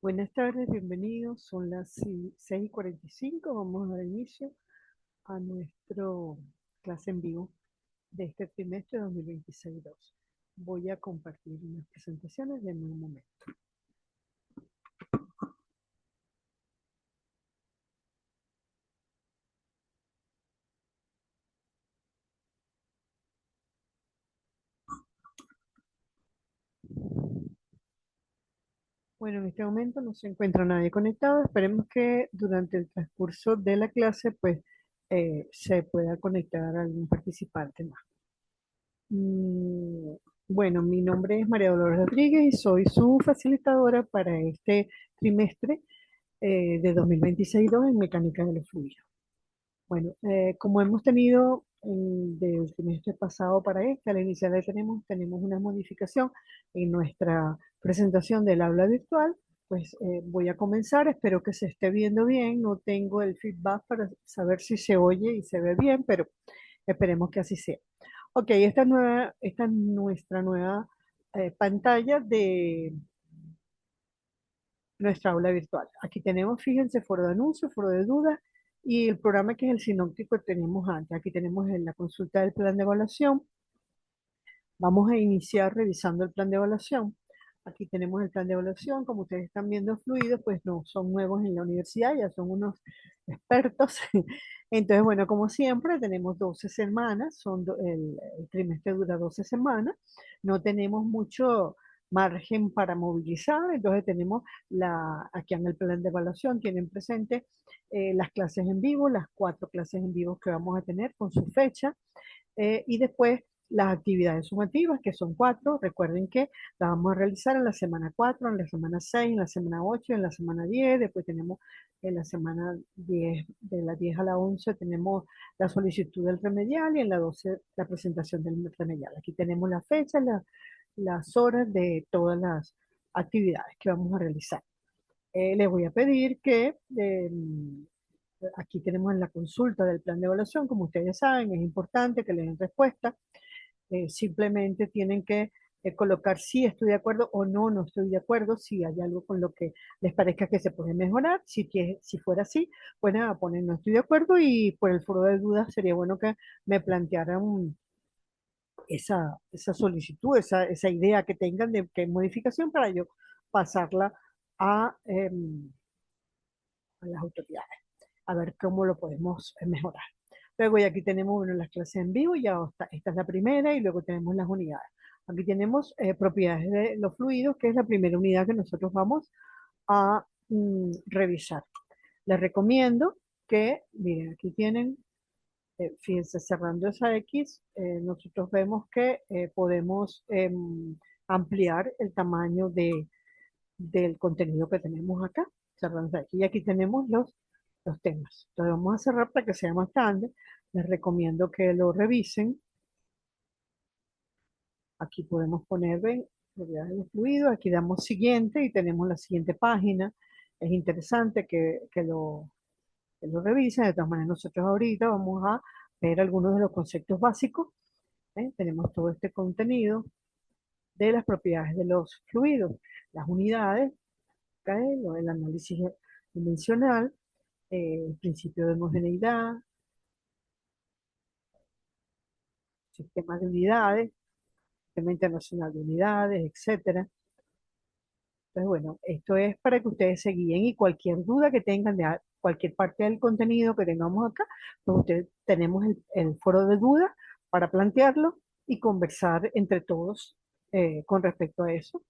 Buenas tardes, bienvenidos. Son las 6:45. Vamos a dar inicio a nuestra clase en vivo de este trimestre 2026-2. Voy a compartir unas presentaciones de un momento. Bueno, en este momento no se encuentra nadie conectado. Esperemos que durante el transcurso de la clase pues se pueda conectar algún participante más. Mm, Bueno, mi nombre es María Dolores Rodríguez y soy su facilitadora para este trimestre de 2026-2 en mecánica de los fluidos. Bueno, como hemos tenido del trimestre pasado para este, al inicial tenemos una modificación en nuestra presentación del aula virtual. Pues voy a comenzar, espero que se esté viendo bien, no tengo el feedback para saber si se oye y se ve bien, pero esperemos que así sea. Ok, esta es nuestra nueva pantalla de nuestra aula virtual. Aquí tenemos, fíjense, foro de anuncios, foro de dudas y el programa que es el sinóptico que teníamos antes. Aquí tenemos la consulta del plan de evaluación. Vamos a iniciar revisando el plan de evaluación. Aquí tenemos el plan de evaluación, como ustedes están viendo fluidos, pues no son nuevos en la universidad, ya son unos expertos. Entonces, bueno, como siempre, tenemos 12 semanas, el trimestre dura 12 semanas, no tenemos mucho margen para movilizar, entonces tenemos aquí en el plan de evaluación, tienen presente las clases en vivo, las 4 clases en vivo que vamos a tener con su fecha, y después las actividades sumativas, que son 4. Recuerden que las vamos a realizar en la semana 4, en la semana 6, en la semana 8, en la semana 10. Después tenemos en la semana 10, de la 10 a la 11, tenemos la solicitud del remedial y en la 12 la presentación del remedial. Aquí tenemos la fecha, las horas de todas las actividades que vamos a realizar. Les voy a pedir que aquí tenemos la consulta del plan de evaluación, como ustedes saben, es importante que le den respuesta. Simplemente tienen que colocar si estoy de acuerdo o no, no estoy de acuerdo, si hay algo con lo que les parezca que se puede mejorar. Si fuera así, pues nada, ponen no estoy de acuerdo y por el foro de dudas sería bueno que me plantearan esa solicitud, esa idea que tengan de qué modificación para yo pasarla a, a las autoridades, a ver cómo lo podemos mejorar. Luego, y aquí tenemos bueno, las clases en vivo, ya esta es la primera, y luego tenemos las unidades. Aquí tenemos propiedades de los fluidos, que es la primera unidad que nosotros vamos a revisar. Les recomiendo que, miren, aquí tienen, fíjense, cerrando esa X, nosotros vemos que podemos ampliar el tamaño del contenido que tenemos acá. Cerrando aquí. Y aquí tenemos los temas. Entonces vamos a cerrar para que sea más grande. Les recomiendo que lo revisen. Aquí podemos poner, ven, propiedades de fluido. Aquí damos siguiente y tenemos la siguiente página. Es interesante que lo revisen. De todas maneras, nosotros ahorita vamos a ver algunos de los conceptos básicos. Tenemos todo este contenido de las propiedades de los fluidos, las unidades, ¿okay? El análisis dimensional, el principio de homogeneidad, sistema de unidades, sistema internacional de unidades, etcétera. Entonces, bueno, esto es para que ustedes se guíen y cualquier duda que tengan de cualquier parte del contenido que tengamos acá, pues ustedes tenemos el foro de dudas para plantearlo y conversar entre todos con respecto a eso.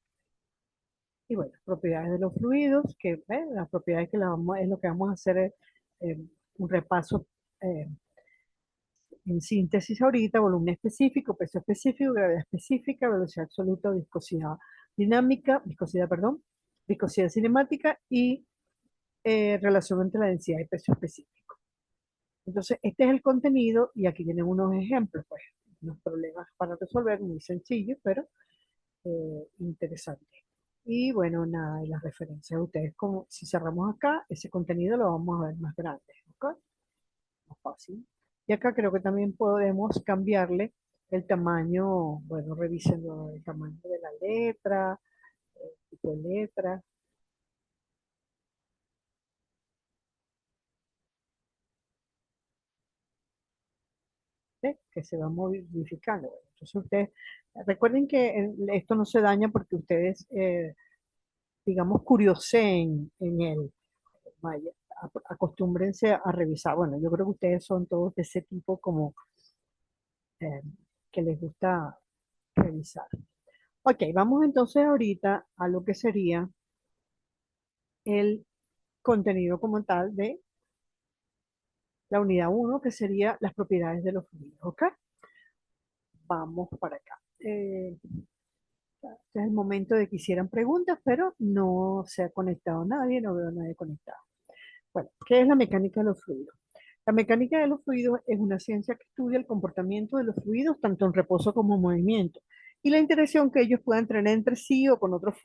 Y bueno, propiedades de los fluidos, que las propiedades es lo que vamos a hacer eh, un repaso eh, en síntesis ahorita: volumen específico, peso específico, gravedad específica, velocidad absoluta, viscosidad dinámica, viscosidad, perdón, viscosidad cinemática y relación entre la densidad y peso específico. Entonces, este es el contenido y aquí tienen unos ejemplos, pues, unos problemas para resolver, muy sencillos, pero interesantes. Y bueno, nada, y las referencias de ustedes, como si cerramos acá, ese contenido lo vamos a ver más grande, ¿ok? Más fácil. Y acá creo que también podemos cambiarle el tamaño, bueno, revisen el tamaño de la letra, el tipo de letra. que se va modificando. Entonces ustedes, recuerden que esto no se daña porque ustedes, digamos, curioseen en él. Vaya, acostúmbrense a revisar. Bueno, yo creo que ustedes son todos de ese tipo como eh, que les gusta revisar. Ok, vamos entonces ahorita a lo que sería el contenido como tal de la unidad uno, que sería las propiedades de los fluidos. ¿Ok? Vamos para acá. Este es el momento de que hicieran preguntas, pero no se ha conectado nadie, no veo a nadie conectado. Bueno, ¿qué es la mecánica de los fluidos? La mecánica de los fluidos es una ciencia que estudia el comportamiento de los fluidos tanto en reposo como en movimiento y la interacción que ellos puedan tener entre sí o con otros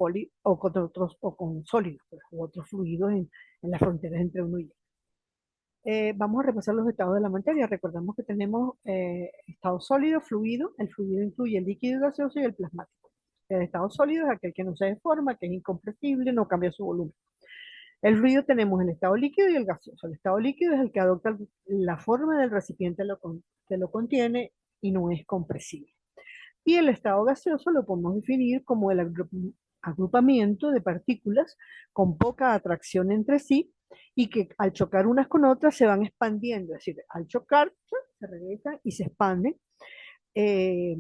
o con otros o con sólidos, pues, u otros fluidos en las fronteras entre uno y otro. Vamos a repasar los estados de la materia. Recordamos que tenemos estado sólido, fluido. El fluido incluye el líquido gaseoso y el plasmático. El estado sólido es aquel que no se deforma, que es incompresible, no cambia su volumen. El fluido tenemos el estado líquido y el gaseoso. El estado líquido es el que adopta la forma del recipiente que lo contiene y no es compresible. Y el estado gaseoso lo podemos definir como el agrupamiento de partículas con poca atracción entre sí y que al chocar unas con otras se van expandiendo, es decir, al chocar se regresan y se expanden, eh,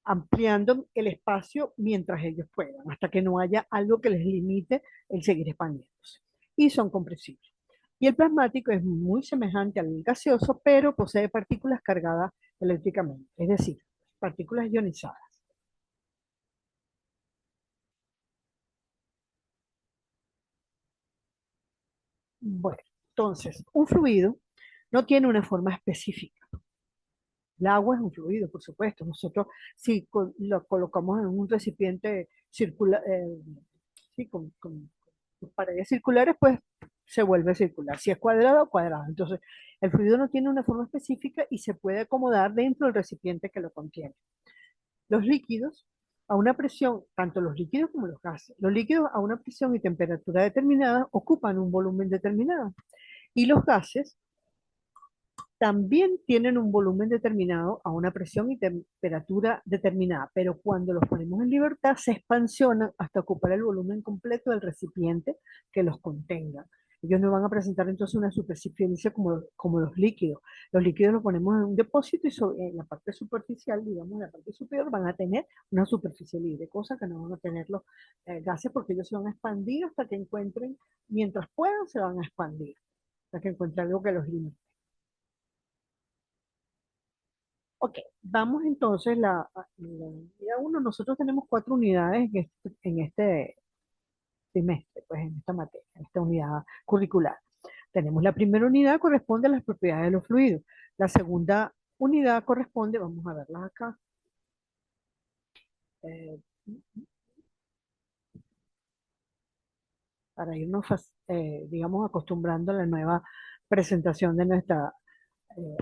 ampliando el espacio mientras ellos puedan, hasta que no haya algo que les limite el seguir expandiéndose. Y son compresibles. Y el plasmático es muy semejante al gaseoso, pero posee partículas cargadas eléctricamente, es decir, partículas ionizadas. Bueno, entonces, un fluido no tiene una forma específica. El agua es un fluido, por supuesto. Nosotros, si lo colocamos en un recipiente circular, sí, con paredes circulares, pues se vuelve circular. Si es cuadrado, cuadrado. Entonces, el fluido no tiene una forma específica y se puede acomodar dentro del recipiente que lo contiene. Los líquidos, a una presión, tanto los líquidos como los gases, los líquidos a una presión y temperatura determinada ocupan un volumen determinado. Y los gases también tienen un volumen determinado a una presión y temperatura determinada, pero cuando los ponemos en libertad se expansionan hasta ocupar el volumen completo del recipiente que los contenga. Ellos no van a presentar entonces una superficie como los líquidos. Los líquidos los ponemos en un depósito y en la parte superficial, digamos, en la parte superior, van a tener una superficie libre, cosa que no van a tener los gases porque ellos se van a expandir hasta que encuentren, mientras puedan, se van a expandir, hasta que encuentren algo que los limite. Ok, vamos entonces la unidad uno. Nosotros tenemos 4 unidades en este trimestre, pues en esta materia, en esta unidad curricular. Tenemos la primera unidad, corresponde a las propiedades de los fluidos. La segunda unidad corresponde, vamos a verlas acá, eh, para irnos, digamos, acostumbrando a la nueva presentación de nuestra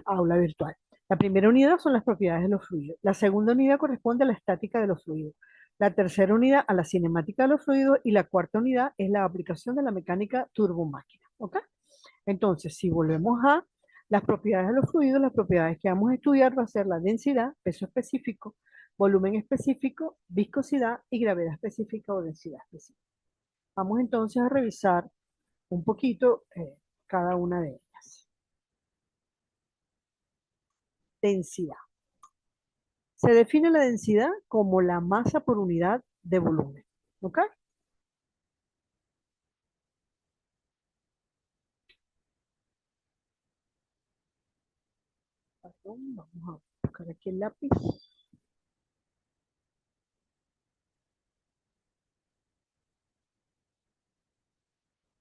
aula virtual. La primera unidad son las propiedades de los fluidos. La segunda unidad corresponde a la estática de los fluidos. La tercera unidad a la cinemática de los fluidos y la cuarta unidad es la aplicación de la mecánica turbomáquina. ¿Ok? Entonces, si volvemos a las propiedades de los fluidos, las propiedades que vamos a estudiar va a ser la densidad, peso específico, volumen específico, viscosidad y gravedad específica o densidad específica. Vamos entonces a revisar un poquito cada una de ellas. Densidad. Se define la densidad como la masa por unidad de volumen. ¿Ok? Perdón, vamos a buscar aquí el lápiz.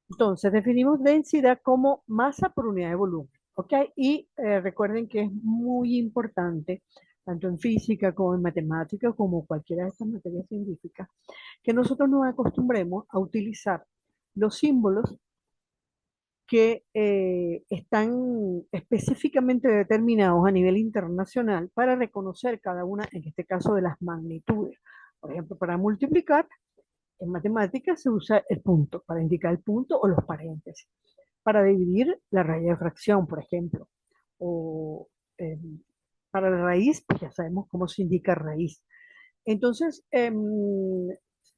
Entonces, definimos densidad como masa por unidad de volumen. ¿Ok? Y recuerden que es muy importante, tanto en física como en matemáticas, como cualquiera de estas materias científicas, que nosotros nos acostumbremos a utilizar los símbolos que están específicamente determinados a nivel internacional para reconocer cada una, en este caso, de las magnitudes. Por ejemplo, para multiplicar, en matemáticas se usa el punto, para indicar el punto o los paréntesis. Para dividir la raya de fracción, por ejemplo, o para la raíz, pues ya sabemos cómo se indica raíz. Entonces,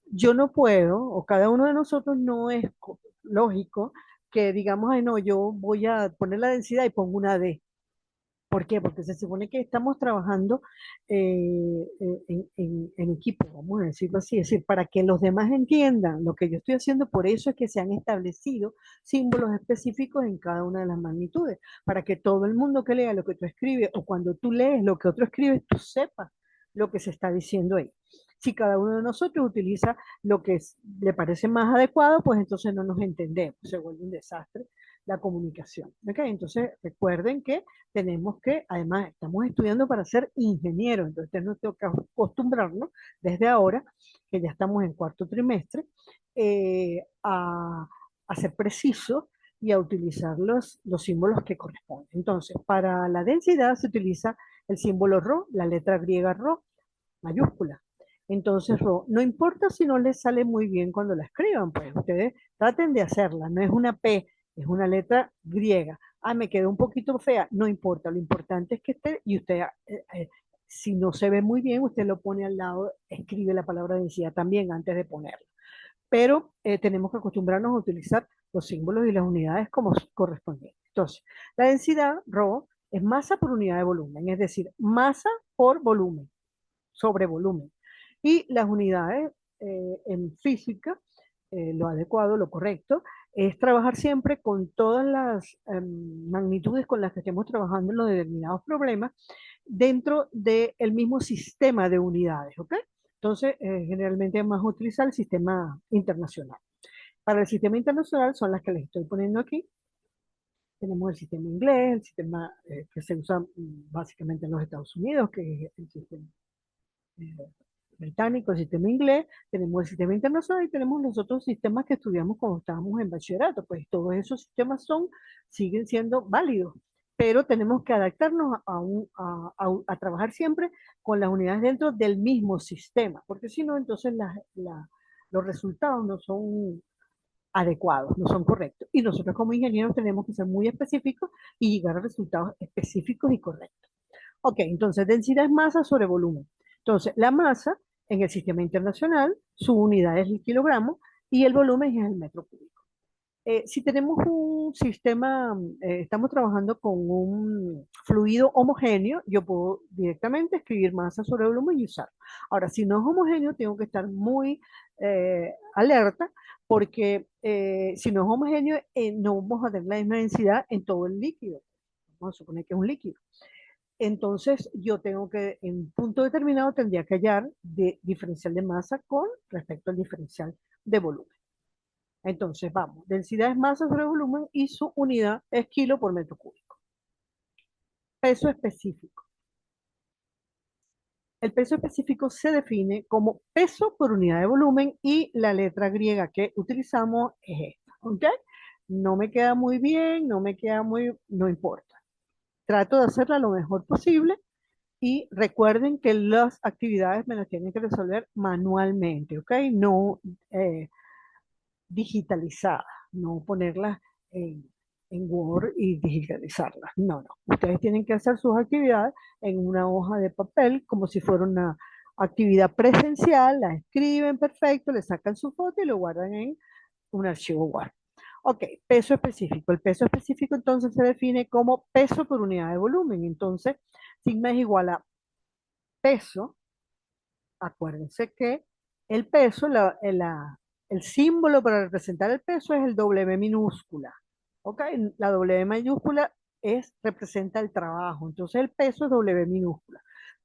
yo no puedo, o cada uno de nosotros no es lógico que digamos, ay no, yo voy a poner la densidad y pongo una D. ¿Por qué? Porque se supone que estamos trabajando en equipo, vamos a decirlo así, es decir, para que los demás entiendan lo que yo estoy haciendo, por eso es que se han establecido símbolos específicos en cada una de las magnitudes, para que todo el mundo que lea lo que tú escribes o cuando tú lees lo que otro escribe, tú sepas lo que se está diciendo ahí. Si cada uno de nosotros utiliza lo que le parece más adecuado, pues entonces no nos entendemos, se vuelve un desastre la comunicación. ¿Okay? Entonces recuerden que tenemos que, además, estamos estudiando para ser ingenieros, entonces tenemos que acostumbrarnos desde ahora, que ya estamos en cuarto trimestre, a ser precisos y a utilizar los símbolos que corresponden. Entonces, para la densidad se utiliza el símbolo Rho, la letra griega Rho, mayúscula. Entonces, Rho, no importa si no les sale muy bien cuando la escriban, pues ustedes traten de hacerla, no es una P, es una letra griega. Ah, me quedó un poquito fea, no importa, lo importante es que esté, y usted, si no se ve muy bien, usted lo pone al lado, escribe la palabra densidad también antes de ponerla. Pero tenemos que acostumbrarnos a utilizar los símbolos y las unidades como corresponden. Entonces, la densidad, Rho, es masa por unidad de volumen, es decir, masa por volumen sobre volumen. Y las unidades en física, lo adecuado, lo correcto, es trabajar siempre con todas las magnitudes con las que estemos trabajando en los determinados problemas dentro del mismo sistema de unidades, ¿ok? Entonces, generalmente vamos a utilizar el sistema internacional. Para el sistema internacional son las que les estoy poniendo aquí. Tenemos el sistema inglés, el sistema que se usa básicamente en los Estados Unidos, que es el sistema eh, británico, el sistema inglés, tenemos el sistema internacional y tenemos los otros sistemas que estudiamos cuando estábamos en bachillerato. Pues todos esos sistemas siguen siendo válidos, pero tenemos que adaptarnos a trabajar siempre con las unidades dentro del mismo sistema, porque si no, entonces los resultados no son adecuados, no son correctos. Y nosotros como ingenieros tenemos que ser muy específicos y llegar a resultados específicos y correctos. Ok, entonces densidad es masa sobre volumen. Entonces, la masa en el sistema internacional, su unidad es el kilogramo y el volumen es el metro cúbico. Si tenemos un sistema, estamos trabajando con un fluido homogéneo, yo puedo directamente escribir masa sobre volumen y usarlo. Ahora, si no es homogéneo, tengo que estar muy alerta porque si no es homogéneo, no vamos a tener la misma densidad en todo el líquido. Vamos a suponer que es un líquido. Entonces, yo tengo que, en un punto determinado, tendría que hallar de diferencial de masa con respecto al diferencial de volumen. Entonces, vamos, densidad es masa sobre volumen y su unidad es kilo por metro cúbico. Peso específico. El peso específico se define como peso por unidad de volumen y la letra griega que utilizamos es esta. ¿Ok? No me queda muy bien, no me queda muy, no importa. Trato de hacerla lo mejor posible. Y recuerden que las actividades me las tienen que resolver manualmente, ¿ok? No digitalizadas, no ponerlas en Word y digitalizarlas. No, no. Ustedes tienen que hacer sus actividades en una hoja de papel como si fuera una actividad presencial, la escriben perfecto, le sacan su foto y lo guardan en un archivo Word. Ok, peso específico. El peso específico entonces se define como peso por unidad de volumen. Entonces, sigma es igual a peso. Acuérdense que el peso, el símbolo para representar el peso es el W minúscula. ¿Ok? La W mayúscula representa el trabajo. Entonces el peso es W minúscula.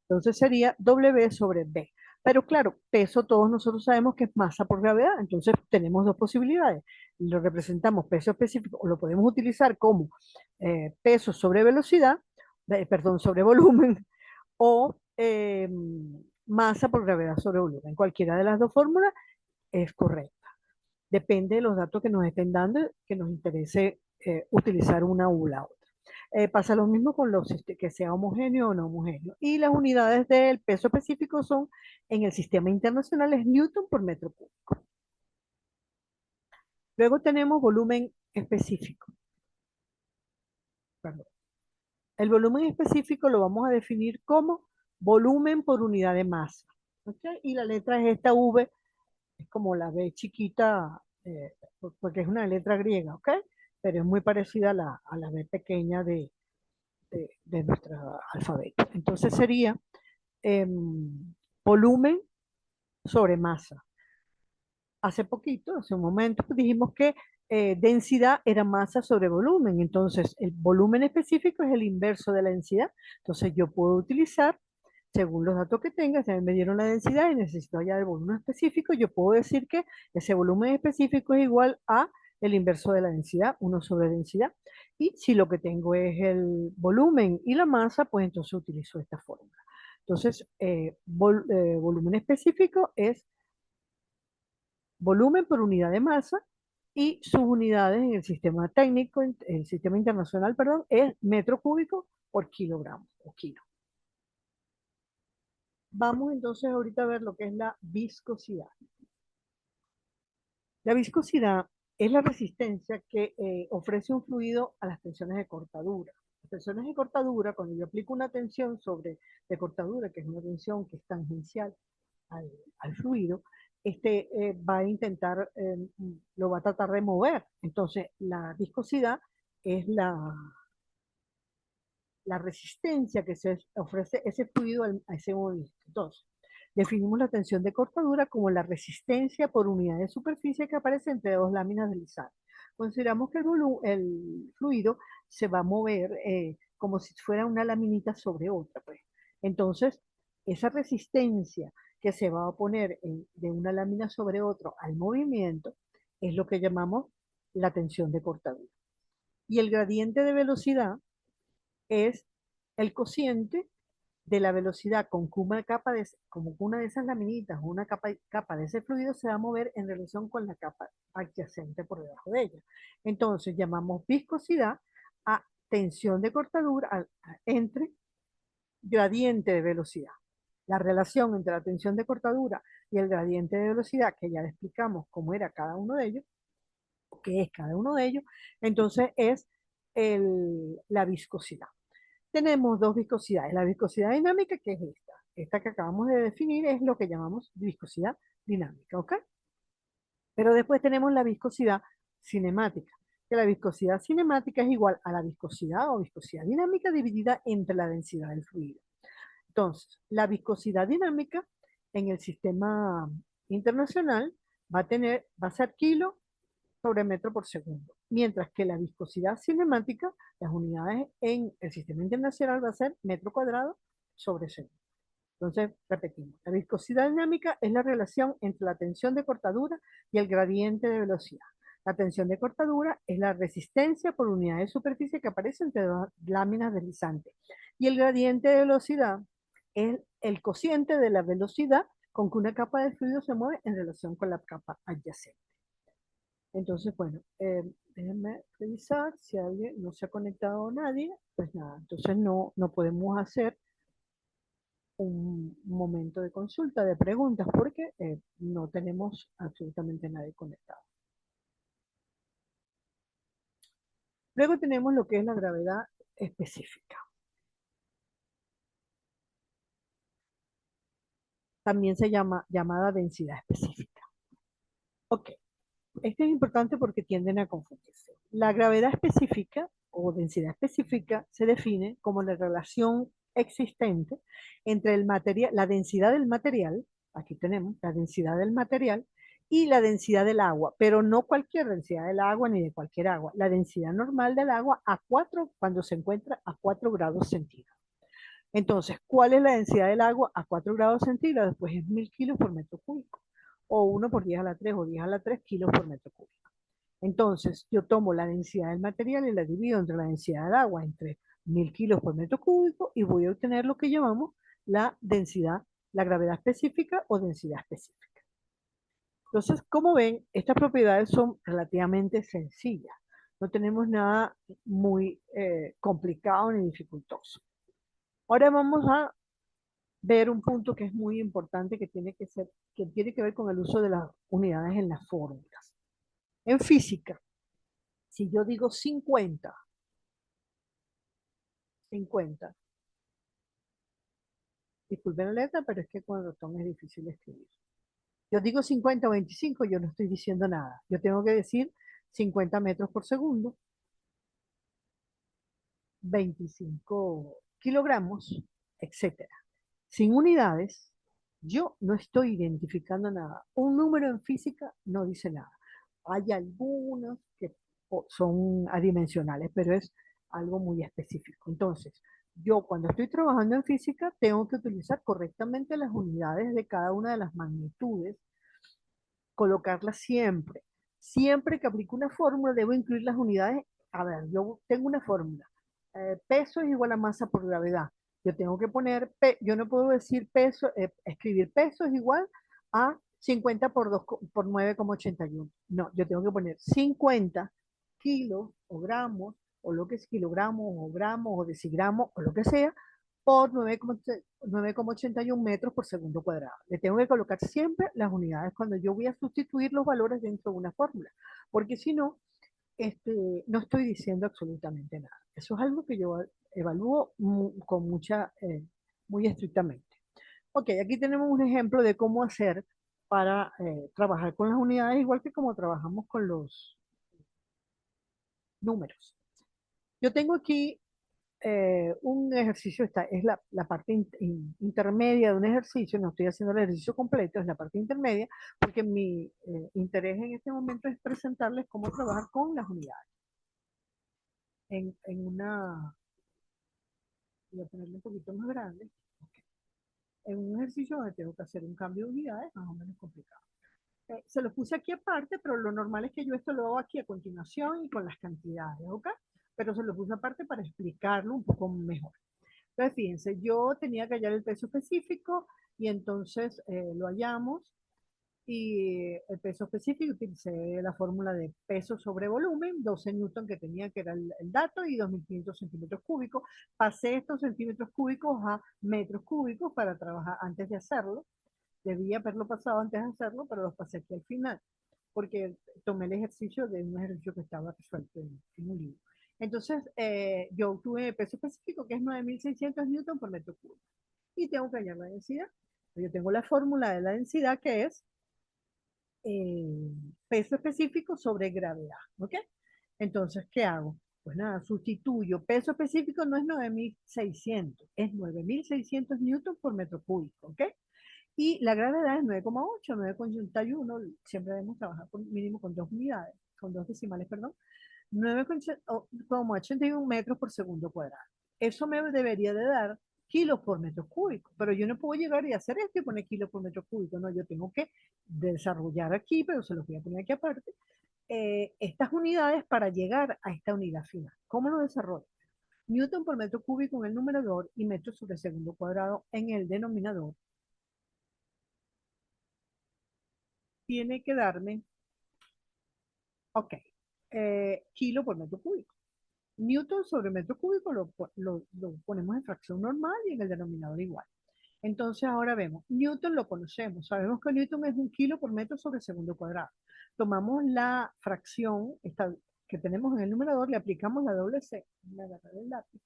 Entonces sería W sobre B. Pero claro, peso todos nosotros sabemos que es masa por gravedad. Entonces tenemos dos posibilidades. Lo representamos peso específico o lo podemos utilizar como peso sobre velocidad, perdón, sobre volumen o masa por gravedad sobre volumen. Cualquiera de las dos fórmulas es correcta. Depende de los datos que nos estén dando, que nos interese utilizar una u la otra. Pasa lo mismo con los que sea homogéneo o no homogéneo. Y las unidades del peso específico son, en el sistema internacional, es Newton por metro cúbico. Luego tenemos volumen específico. Perdón. El volumen específico lo vamos a definir como volumen por unidad de masa. ¿Ok? Y la letra es esta V, es como la B chiquita, porque es una letra griega, ¿ok? Pero es muy parecida a la B pequeña de nuestro alfabeto. Entonces sería volumen sobre masa. Hace poquito, hace un momento, dijimos que densidad era masa sobre volumen. Entonces, el volumen específico es el inverso de la densidad. Entonces, yo puedo utilizar, según los datos que tenga, si a mí me dieron la densidad y necesito hallar el volumen específico, yo puedo decir que ese volumen específico es igual a el inverso de la densidad, 1 sobre densidad. Y si lo que tengo es el volumen y la masa, pues entonces utilizo esta fórmula. Entonces, volumen específico es volumen por unidad de masa y sus unidades en el sistema técnico, en el sistema internacional, perdón, es metro cúbico por kilogramo o kilo. Vamos entonces ahorita a ver lo que es la viscosidad. La viscosidad es la resistencia que ofrece un fluido a las tensiones de cortadura. Las tensiones de cortadura, cuando yo aplico una tensión de cortadura, que es una tensión que es tangencial al fluido, va a intentar, lo va a tratar de mover. Entonces, la viscosidad es la resistencia que se ofrece ese fluido a ese movimiento. Entonces, definimos la tensión de cortadura como la resistencia por unidad de superficie que aparece entre dos láminas deslizantes. Consideramos que el fluido se va a mover como si fuera una laminita sobre otra, pues. Entonces, esa resistencia que se va a oponer de una lámina sobre otra al movimiento es lo que llamamos la tensión de cortadura. Y el gradiente de velocidad es el cociente de la velocidad con que como una de esas laminitas o una capa de ese fluido se va a mover en relación con la capa adyacente por debajo de ella. Entonces llamamos viscosidad a tensión de cortadura entre gradiente de velocidad. La relación entre la tensión de cortadura y el gradiente de velocidad, que ya le explicamos cómo era cada uno de ellos, qué es cada uno de ellos, entonces es la viscosidad. Tenemos dos viscosidades. La viscosidad dinámica, que es esta. Esta que acabamos de definir es lo que llamamos viscosidad dinámica, ¿ok? Pero después tenemos la viscosidad cinemática, que la viscosidad cinemática es igual a la viscosidad o viscosidad dinámica dividida entre la densidad del fluido. Entonces, la viscosidad dinámica en el sistema internacional va a ser kilo sobre metro por segundo, mientras que la viscosidad cinemática, las unidades en el sistema internacional va a ser metro cuadrado sobre segundo. Entonces, repetimos, la viscosidad dinámica es la relación entre la tensión de cortadura y el gradiente de velocidad. La tensión de cortadura es la resistencia por unidad de superficie que aparece entre dos láminas deslizantes. Y el gradiente de velocidad es el cociente de la velocidad con que una capa de fluido se mueve en relación con la capa adyacente. Entonces, bueno, déjenme revisar si alguien no se ha conectado nadie, pues nada, entonces no podemos hacer un momento de consulta, de preguntas, porque no tenemos absolutamente nadie conectado. Luego tenemos lo que es la gravedad específica. También se llama llamada densidad específica. Ok, esto es importante porque tienden a confundirse. La gravedad específica o densidad específica se define como la relación existente entre el material, la densidad del material, aquí tenemos la densidad del material, y la densidad del agua, pero no cualquier densidad del agua ni de cualquier agua, la densidad normal del agua cuando se encuentra a 4 grados centígrados. Entonces, ¿cuál es la densidad del agua a 4 grados centígrados? Pues es 1000 kilos por metro cúbico, o 1 por 10 a la 3 o 10 a la 3 kilos por metro cúbico. Entonces, yo tomo la densidad del material y la divido entre la densidad del agua, entre 1000 kilos por metro cúbico, y voy a obtener lo que llamamos la densidad, la gravedad específica o densidad específica. Entonces, como ven, estas propiedades son relativamente sencillas. No tenemos nada muy complicado ni dificultoso. Ahora vamos a ver un punto que es muy importante que tiene que ver con el uso de las unidades en las fórmulas. En física, si yo digo 50, 50. Disculpen la letra, pero es que con ratón es difícil escribir. Yo digo 50 o 25, yo no estoy diciendo nada. Yo tengo que decir 50 metros por segundo, 25 kilogramos, etcétera. Sin unidades, yo no estoy identificando nada. Un número en física no dice nada. Hay algunos que son adimensionales, pero es algo muy específico. Entonces, yo cuando estoy trabajando en física tengo que utilizar correctamente las unidades de cada una de las magnitudes, colocarlas siempre. Siempre que aplico una fórmula debo incluir las unidades. A ver, yo tengo una fórmula. Peso es igual a masa por gravedad. Yo tengo que poner, yo no puedo decir peso, escribir peso es igual a 50 por, 2, por 9,81. No, yo tengo que poner 50 kilos o gramos, o lo que es kilogramos, o gramos, o decigramos, o lo que sea, por 9,81 metros por segundo cuadrado. Le tengo que colocar siempre las unidades cuando yo voy a sustituir los valores dentro de una fórmula, porque si no, no estoy diciendo absolutamente nada. Eso es algo que yo evalúo con muy estrictamente. Ok, aquí tenemos un ejemplo de cómo hacer para trabajar con las unidades, igual que como trabajamos con los números. Yo tengo aquí un ejercicio, es la parte intermedia de un ejercicio, no estoy haciendo el ejercicio completo, es la parte intermedia, porque mi interés en este momento es presentarles cómo trabajar con las unidades. En una, voy a ponerle un poquito más grande, en un ejercicio donde tengo que hacer un cambio de unidades más o menos complicado. Se lo puse aquí aparte, pero lo normal es que yo esto lo hago aquí a continuación y con las cantidades, ¿ok? Pero se lo puse aparte para explicarlo un poco mejor. Entonces, fíjense, yo tenía que hallar el peso específico y entonces lo hallamos y el peso específico utilicé la fórmula de peso sobre volumen, 12 newton que tenía que era el dato y 2500 centímetros cúbicos. Pasé estos centímetros cúbicos a metros cúbicos para trabajar antes de hacerlo. Debía haberlo pasado antes de hacerlo, pero los pasé aquí al final, porque tomé el ejercicio de un ejercicio que estaba resuelto en un libro. Entonces, yo obtuve peso específico, que es 9600 newton por metro cúbico. Y tengo que hallar la densidad. Yo tengo la fórmula de la densidad que es eh, peso específico sobre gravedad. ¿Ok? Entonces, ¿qué hago? Pues nada, sustituyo. Peso específico no es 9600, es 9600 newton por metro cúbico. ¿Ok? Y la gravedad es 9,8, 9,81. Siempre debemos trabajar mínimo con dos unidades, con dos decimales, perdón. 9,81 metros por segundo cuadrado. Eso me debería de dar kilos por metro cúbico, pero yo no puedo llegar y hacer esto y poner kilos por metro cúbico, no, yo tengo que desarrollar aquí, pero se los voy a poner aquí aparte, estas unidades para llegar a esta unidad final. ¿Cómo lo desarrollo? Newton por metro cúbico en el numerador y metros sobre segundo cuadrado en el denominador tiene que darme, ok, kilo por metro cúbico. Newton sobre metro cúbico lo ponemos en fracción normal y en el denominador igual. Entonces ahora vemos, Newton lo conocemos, sabemos que Newton es un kilo por metro sobre segundo cuadrado. Tomamos la fracción que tenemos en el numerador, le aplicamos la doble C, me agarré el lápiz,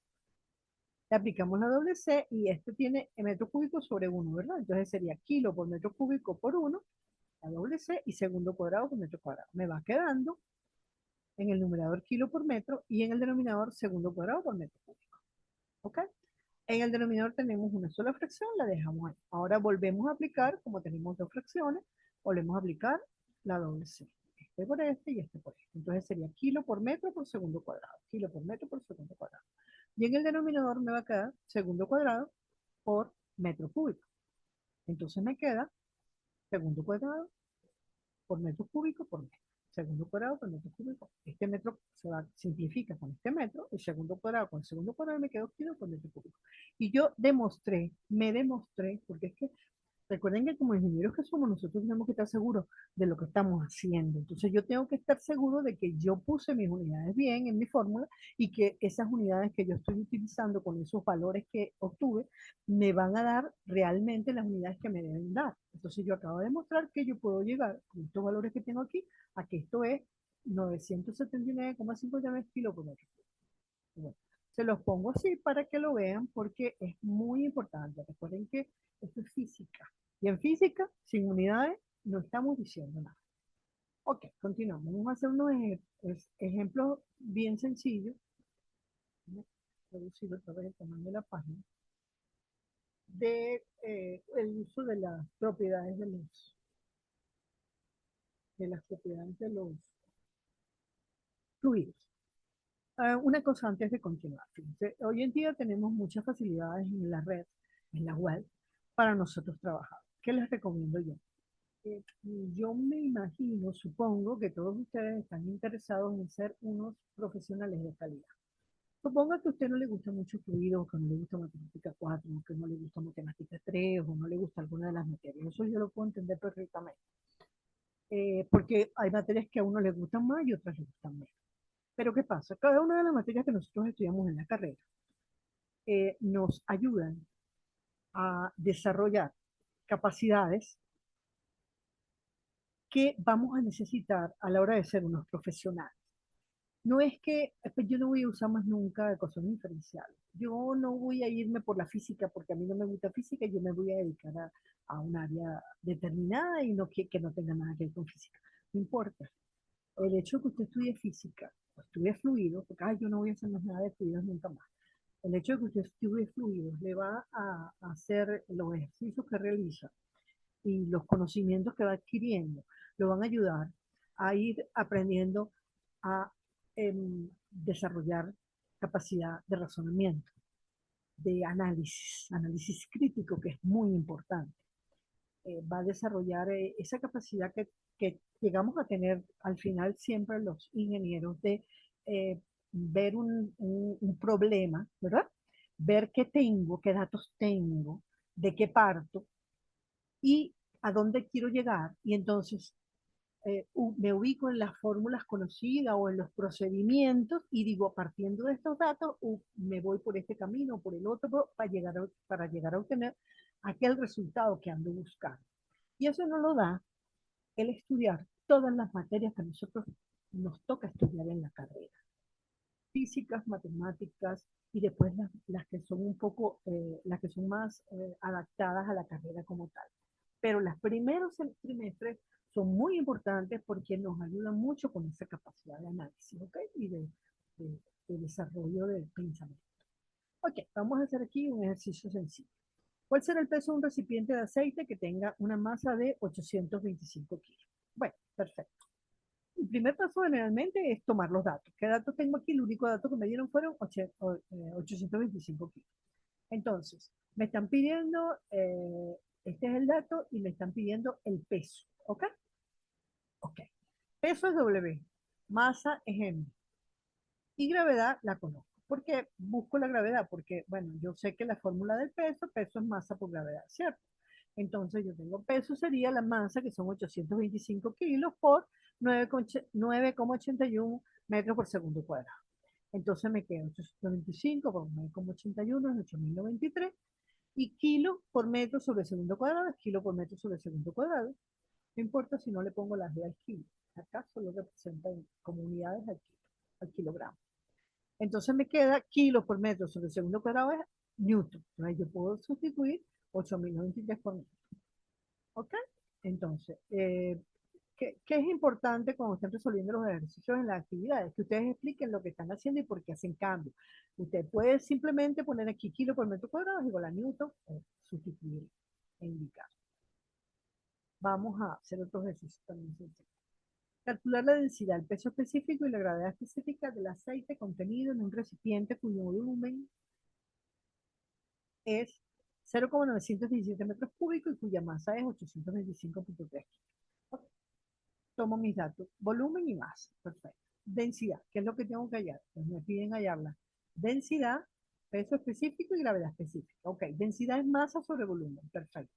le aplicamos la doble C y este tiene metro cúbico sobre 1, ¿verdad? Entonces sería kilo por metro cúbico por 1, la doble C y segundo cuadrado por metro cuadrado. Me va quedando en el numerador kilo por metro y en el denominador segundo cuadrado por metro cúbico. ¿Ok? En el denominador tenemos una sola fracción, la dejamos ahí. Ahora volvemos a aplicar, como tenemos dos fracciones, volvemos a aplicar la doble C. Este por este y este por este. Entonces sería kilo por metro por segundo cuadrado. Kilo por metro por segundo cuadrado. Y en el denominador me va a quedar segundo cuadrado por metro cúbico. Entonces me queda segundo cuadrado por metro cúbico por metro. Segundo cuadrado por metro cúbico. Este metro se va, simplifica con este metro, el segundo cuadrado con el segundo cuadrado me quedó kilo por metro cúbico. Y yo me demostré, porque es que recuerden que como ingenieros que somos, nosotros tenemos que estar seguros de lo que estamos haciendo. Entonces yo tengo que estar seguro de que yo puse mis unidades bien en mi fórmula y que esas unidades que yo estoy utilizando con esos valores que obtuve me van a dar realmente las unidades que me deben dar. Entonces yo acabo de demostrar que yo puedo llegar con estos valores que tengo aquí a que esto es 979,59 kilos por metro. Bueno, Se los pongo así para que lo vean porque es muy importante. Recuerden que esto es física. Y en física, sin unidades, no estamos diciendo nada. Ok, continuamos. Vamos a hacer unos ejemplos bien sencillos. Voy a reducir otra vez el tamaño de la página. De el uso de las propiedades de las propiedades de los fluidos. Una cosa antes de continuar. Fíjense, hoy en día tenemos muchas facilidades en la red, en la web, para nosotros trabajar. ¿Qué les recomiendo yo? Eh, yo me imagino, supongo que todos ustedes están interesados en ser unos profesionales de calidad. Suponga que a usted no le gusta mucho fluido, que no le gusta matemática 4, que no le gusta matemática 3, o no le gusta alguna de las materias. Eso yo lo puedo entender perfectamente. Porque hay materias que a uno le gustan más y otras le gustan menos. Pero ¿qué pasa? Cada una de las materias que nosotros estudiamos en la carrera nos ayudan a desarrollar capacidades que vamos a necesitar a la hora de ser unos profesionales. No es que pues, yo no voy a usar más nunca ecuaciones diferenciales. Yo no voy a irme por la física porque a mí no me gusta física y yo me voy a dedicar a un área determinada y no que no tenga nada que ver con física. No importa. El hecho de que usted estudie física o estudie fluidos, porque ay, yo no voy a hacer más nada de fluidos nunca más. El hecho de que usted estudie fluidos le va a hacer los ejercicios que realiza y los conocimientos que va adquiriendo, lo van a ayudar a ir aprendiendo a desarrollar capacidad de razonamiento, de análisis crítico, que es muy importante. Va a desarrollar esa capacidad que llegamos a tener al final siempre los ingenieros de eh, ver un problema, ¿verdad? Ver qué tengo, qué datos tengo, de qué parto y a dónde quiero llegar. Y entonces me ubico en las fórmulas conocidas o en los procedimientos y digo, partiendo de estos datos, me voy por este camino o por el otro para llegar a obtener aquel resultado que ando buscando. Y eso no lo da el estudiar todas las materias que a nosotros nos toca estudiar en la carrera. Físicas, matemáticas y después las que son un poco, las que son más adaptadas a la carrera como tal. Pero los primeros trimestres son muy importantes porque nos ayudan mucho con esa capacidad de análisis, ¿ok? Y de, de desarrollo del pensamiento. Ok, vamos a hacer aquí un ejercicio sencillo. ¿Cuál será el peso de un recipiente de aceite que tenga una masa de 825 kilos? Bueno, perfecto. El primer paso generalmente es tomar los datos. ¿Qué datos tengo aquí? El único dato que me dieron fueron 825 kilos. Entonces, me están pidiendo, este es el dato y me están pidiendo el peso. ¿Ok? Ok. Peso es W, masa es M y gravedad la conozco. ¿Por qué busco la gravedad? Porque, bueno, yo sé que la fórmula del peso es masa por gravedad, ¿cierto? Entonces yo tengo peso, sería la masa, que son 825 kilos por 9,81 metros por segundo cuadrado. Entonces me queda 825 por 9,81 es 8.093 y kilo por metro sobre segundo cuadrado es kilo por metro sobre segundo cuadrado. No importa si no le pongo las de al kilo. Acá solo representan como unidades al kilogramo. Entonces me queda kilo por metro sobre segundo cuadrado es newton. Entonces yo puedo sustituir 8.093 por metro. ¿Ok? Entonces, ¿qué es importante cuando estén resolviendo los ejercicios en las actividades? Que ustedes expliquen lo que están haciendo y por qué hacen cambio. Usted puede simplemente poner aquí kilo por metro cuadrado igual a newton o sustituir e indicar. Vamos a hacer otro ejercicio también sencillo. Calcular la densidad, el peso específico y la gravedad específica del aceite contenido en un recipiente cuyo volumen es 0,917 metros cúbicos y cuya masa es 825,3 kilos. Tomo mis datos, volumen y masa, perfecto. Densidad, ¿qué es lo que tengo que hallar? Pues me piden hallarla. Densidad, peso específico y gravedad específica. Ok, densidad es masa sobre volumen, perfecto.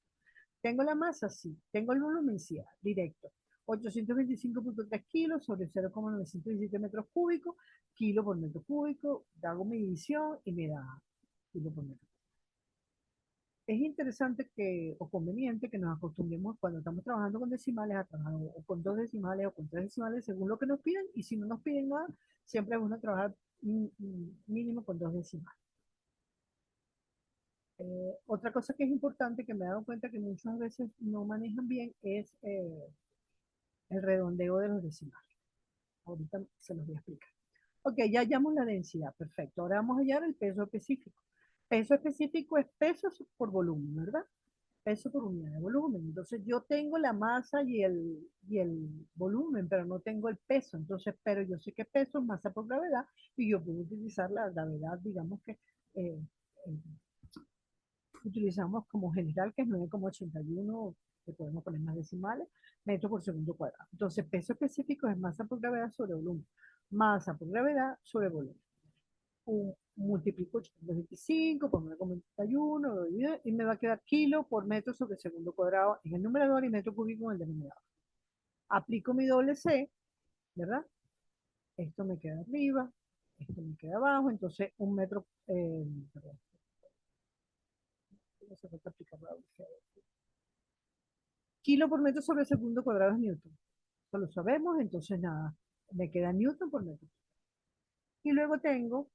¿Tengo la masa? Sí. ¿Tengo el volumen? Sí, directo. 825,3 kilos sobre 0,917 metros cúbicos, kilo por metro cúbico, hago mi división y me da kilo por metro. Es interesante o conveniente que nos acostumbremos cuando estamos trabajando con decimales a trabajar o con dos decimales o con tres decimales según lo que nos piden y si no nos piden nada, siempre es bueno trabajar mínimo con 2 decimales. Otra cosa que es importante que me he dado cuenta que muchas veces no manejan bien es el redondeo de los decimales. Ahorita se los voy a explicar. Ok, ya hallamos la densidad, perfecto. Ahora vamos a hallar el peso específico. Peso específico es peso por volumen, ¿verdad? Peso por unidad de volumen. Entonces yo tengo la masa y el volumen, pero no tengo el peso. Entonces, pero yo sé que peso es masa por gravedad y yo puedo utilizar la gravedad, digamos que eh, eh, utilizamos como general, que es 9,81, que podemos poner más decimales, metros por segundo cuadrado. Entonces, peso específico es masa por gravedad sobre volumen. Masa por gravedad sobre volumen. Multiplico 825 por 9,81 y me va a quedar kilo por metro sobre segundo cuadrado en el numerador y metro cúbico en el denominador. Aplico mi doble C, ¿verdad? Esto me queda arriba, esto me queda abajo, entonces un metro, perdón, no se puede aplicar la doble C. Kilo por metro sobre segundo cuadrado es newton. Eso lo sabemos, entonces nada, me queda newton por metro. Y luego tengo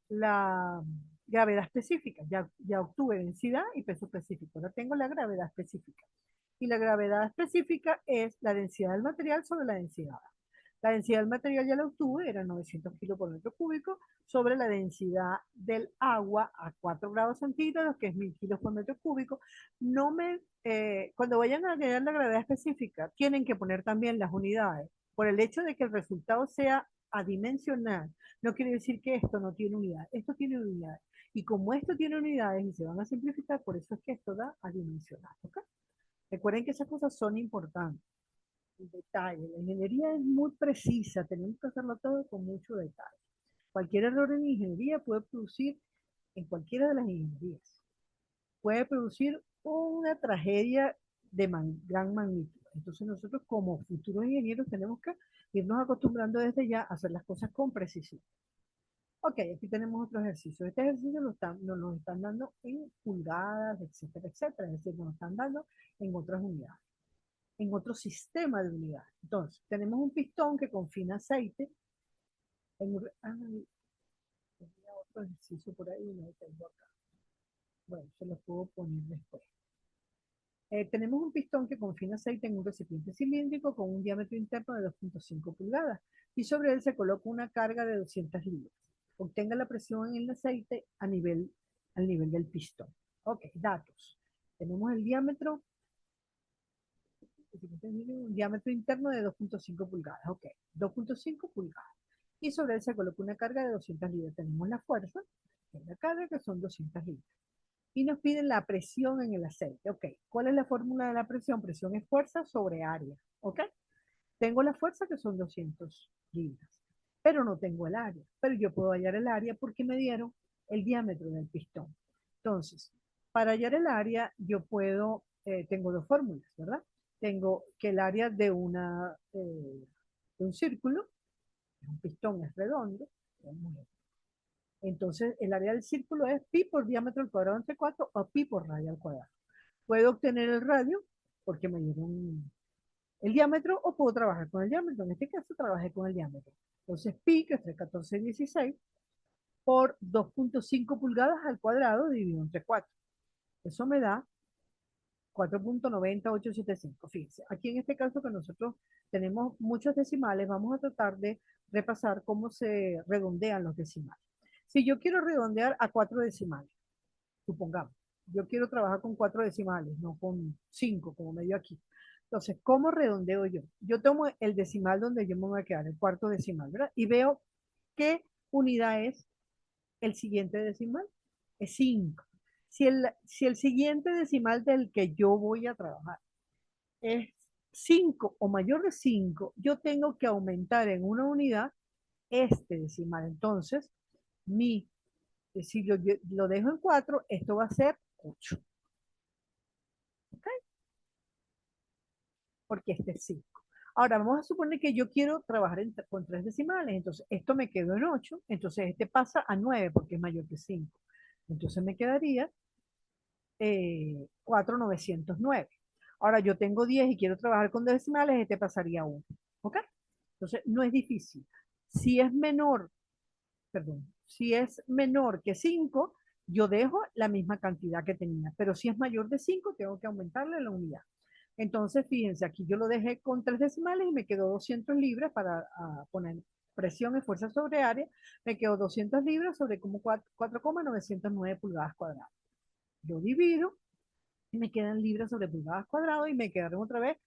la gravedad específica. Ya obtuve densidad y peso específico. Ahora tengo la gravedad específica. Y la gravedad específica es la densidad del material sobre la densidad. La densidad del material ya la obtuve, era 900 kilos por metro cúbico, sobre la densidad del agua a 4 grados centígrados, que es 1000 kilos por metro cúbico. Cuando vayan a crear la gravedad específica, tienen que poner también las unidades. Por el hecho de que el resultado sea adimensional, no quiere decir que esto no tiene unidades. Esto tiene unidades. Y como esto tiene unidades y se van a simplificar, por eso es que esto da adimensional. ¿Okay? Recuerden que esas cosas son importantes. El detalle. La ingeniería es muy precisa, tenemos que hacerlo todo con mucho detalle. Cualquier error en ingeniería puede producir, en cualquiera de las ingenierías, puede producir una tragedia de gran magnitud. Entonces nosotros como futuros ingenieros tenemos que irnos acostumbrando desde ya a hacer las cosas con precisión. Ok, aquí tenemos otro ejercicio. Este ejercicio nos lo están dando en pulgadas, etcétera, etcétera. Es decir, nos lo están dando en otras unidades, en otro sistema de unidades. Entonces, tenemos un pistón que confina aceite. Tenía otro ejercicio por ahí, no lo tengo acá. Bueno, se lo puedo poner después. Tenemos un pistón que confina aceite en un recipiente cilíndrico con un diámetro interno de 2,5 pulgadas y sobre él se coloca una carga de 200 libras. Obtenga la presión en el aceite al nivel del pistón. Ok, datos. Tenemos el diámetro, un diámetro interno de 2,5 pulgadas. Ok, 2,5 pulgadas. Y sobre él se coloca una carga de 200 libras. Tenemos la fuerza, que es la carga, que son 200 libras. Y nos piden la presión en el aceite. Ok, ¿cuál es la fórmula de la presión? Presión es fuerza sobre área. Ok, tengo la fuerza que son 200 libras, pero no tengo el área. Pero yo puedo hallar el área porque me dieron el diámetro del pistón. Entonces, para hallar el área, yo tengo dos fórmulas, ¿verdad? Tengo que el área de un círculo, un pistón es redondo, entonces el área del círculo es pi por diámetro al cuadrado entre 4 o pi por radio al cuadrado. Puedo obtener el radio porque me dieron el diámetro o puedo trabajar con el diámetro. En este caso trabajé con el diámetro. Entonces pi, que es 3,1416, por 2,5 pulgadas al cuadrado dividido entre 4. Eso me da 4,90875. Fíjense, aquí en este caso que nosotros tenemos muchos decimales, vamos a tratar de repasar cómo se redondean los decimales. Si yo quiero redondear a 4 decimales, supongamos, yo quiero trabajar con 4 decimales, no con 5, como me dio aquí. Entonces, ¿cómo redondeo yo? Yo tomo el decimal donde yo me voy a quedar, el cuarto decimal, ¿verdad? Y veo qué unidad es el siguiente decimal. Es 5. Si el siguiente decimal del que yo voy a trabajar es 5 o mayor de 5, yo tengo que aumentar en una unidad este decimal. Entonces, si lo dejo en 4, esto va a ser 8. ¿Ok? Porque este es 5. Ahora, vamos a suponer que yo quiero trabajar con 3 decimales. Entonces, esto me quedó en 8. Entonces, este pasa a 9 porque es mayor que 5. Entonces, me quedaría 4,909. Ahora, yo tengo 10 y quiero trabajar con decimales, este pasaría a 1. ¿Ok? Entonces, no es difícil. Si es menor, perdón, si es menor que 5, yo dejo la misma cantidad que tenía, pero si es mayor de 5, tengo que aumentarle la unidad. Entonces, fíjense, aquí yo lo dejé con 3 decimales y me quedó 200 libras para poner presión y fuerza sobre área. Me quedó 200 libras sobre como 4,909 pulgadas cuadradas. Yo divido y me quedan libras sobre pulgadas cuadradas y me quedaron otra vez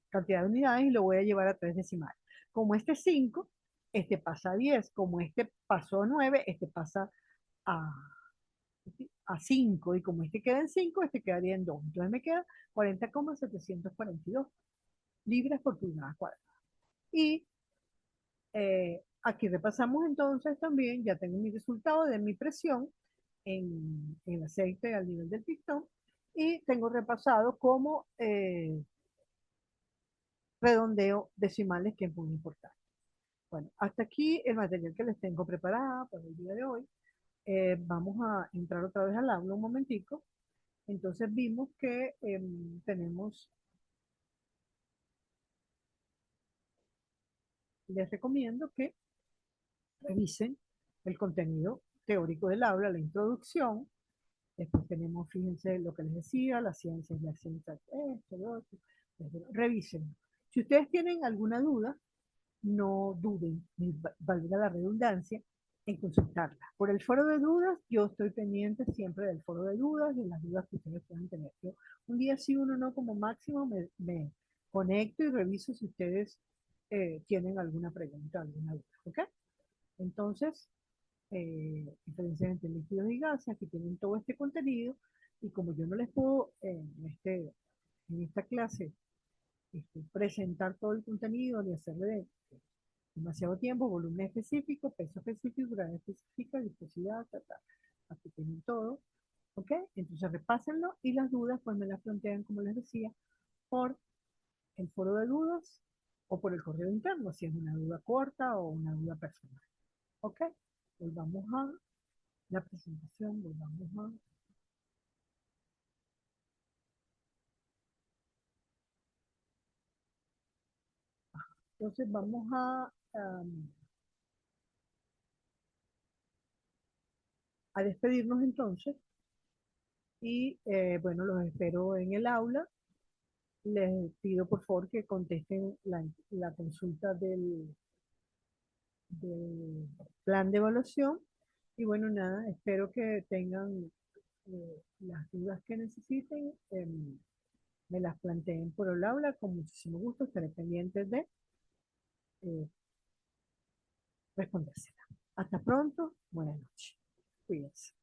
cantidad de unidades y lo voy a llevar a 3 decimales. Como este es 5, este pasa a 10. Como este pasó a 9, este pasa a, a 5. Y como este queda en 5, este quedaría en 2. Entonces me queda 40,742 libras por pulgada cuadrada. Y aquí repasamos entonces también, ya tengo mi resultado de mi presión en el aceite al nivel del pistón y tengo repasado cómo redondeo decimales, que es muy importante. Bueno, hasta aquí el material que les tengo preparado para el día de hoy. Vamos a entrar otra vez al aula un momentico. Entonces vimos que tenemos, les recomiendo que revisen el contenido teórico del aula, la introducción. Después tenemos, fíjense lo que les decía, la ciencia es la ciencia, esto, lo otro. Revisen. Si ustedes tienen alguna duda, no duden, ni valga la redundancia, en consultarla. Por el foro de dudas, yo estoy pendiente siempre del foro de dudas, de las dudas que ustedes puedan tener. Yo, un día sí, uno no, como máximo me conecto y reviso si ustedes tienen alguna pregunta, alguna duda. ¿Ok? Entonces, diferencias entre líquidos y gases, aquí tienen todo este contenido, y como yo no les puedo en esta clase presentar todo el contenido ni hacerle demasiado tiempo, volumen específico, peso específico, gravedad específica, viscosidad, aquí tienen todo, ¿ok? Entonces repásenlo y las dudas pues me las plantean, como les decía, por el foro de dudas o por el correo interno, si es una duda corta o una duda personal, ¿ok? Volvamos a la presentación, volvamos a... Entonces vamos a despedirnos entonces y bueno, los espero en el aula. Les pido por favor que contesten la consulta del plan de evaluación. Y bueno, nada, espero que tengan las dudas que necesiten, me las planteen por el aula, con muchísimo gusto, estaré pendiente de eh, respondérselas. Hasta pronto, buenas noches. Cuídense.